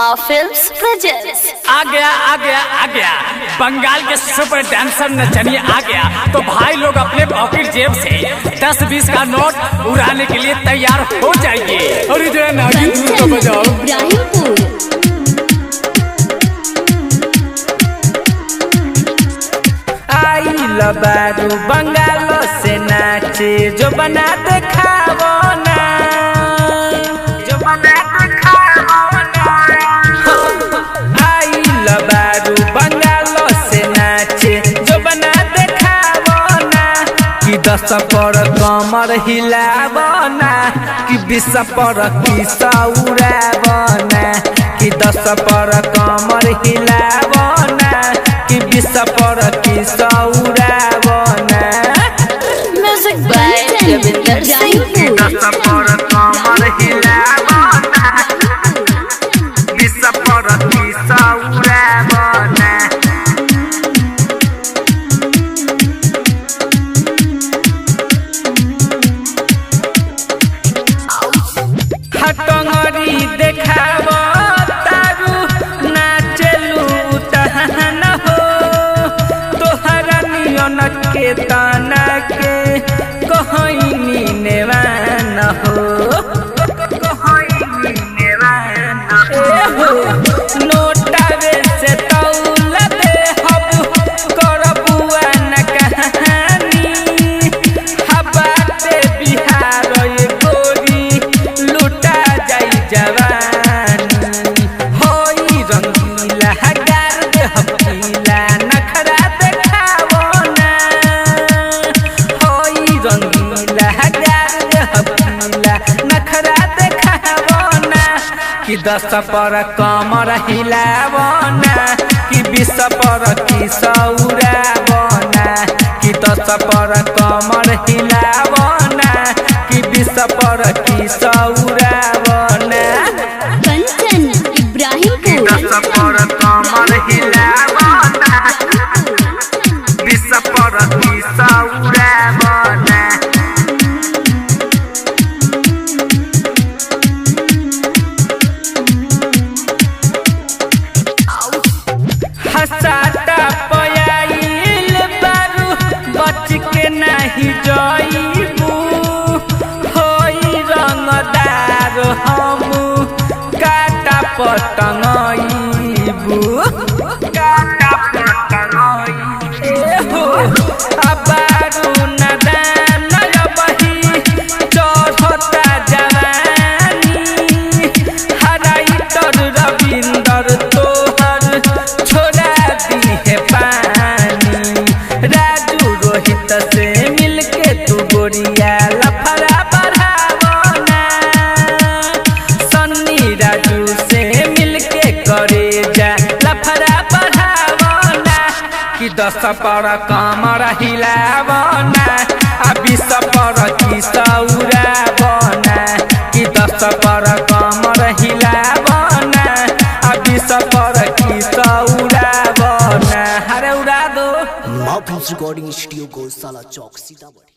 माँ films presents. आ गया बंगाल के सुपर डांसर नचनिए आ गया। तो भाई लोग अपने पॉकेट जेब से 10-20 का नोट उड़ाने के लिए तैयार हो जाइए। और जरा नागिन धुन को बजाओ। आई लबारू बंगालो से नाचे जो बना दिखावो ना, जो बना दिखावो ना। आई लबारू बंगालो से नाचे जो बना दिखावो ना, कि 10 पर कमर हिलावो ना, कि 20 पर किस्सा उड़ावो ना, कि 10 पर कमर हिलावो ना, कि 20 पर किस्सा उड़ावो ना। Music by Ravinder Singh. 10 पर कमर हिलावो ना, 20 पर किस्सा उड़ावो ना। हटंगरी देखावो तारू नाचलू तहन हो, तोहरा नियन के ताना के कहनी नेवान हो, कहनी नेवान हो। नोटावे से तौल दे हब करबुआ न कहानी, हबाते बिहार ये गोरी लुटा जाई जवानी। होई रंगीला हगार दे हकीला नखरा देखावो ना, होई रंगीला हगार दे हकीला नखरा देखावो ना, कि 10 पर कमर हिलावो ना, कि 20 पर किस्सा उड़ावो ना, कि 10 पर कमर हिलावो ना, कि 20 पर किस्सा उड़ावो ना। कंचन इब्राहिमपुर। 10 पर कमर हिलावो ना, 20 पर किस्सा उड़ावो ना। हसाता पयाइल बारू बच के नहीं जाइबू, होई रंगदार हमू काटा पटंगइबू, काटा पटंगइबू। अबारू नदान बही चढ़ता जवानी, हराई तर रविंदर तोहर छोड़ा दी है पानी। राजू रोहित से मिलके तू गोरिया लफड़ा बढ़ावो ना, सन्नी राजू से मिलके करे जा लफड़ा बढ़ावो ना, कि 10 पर कमर हिलावो ना, आ 20 पर किस्सा उड़ावो ना, कि 10 पर कमर हिलावो ना, आ 20 पर किस्सा उड़ावो ना। अरे उड़ा दो। माँ फिल्म्स रिकॉर्डिंग स्टूडियो गौशाला चौक सीतामढ़ी।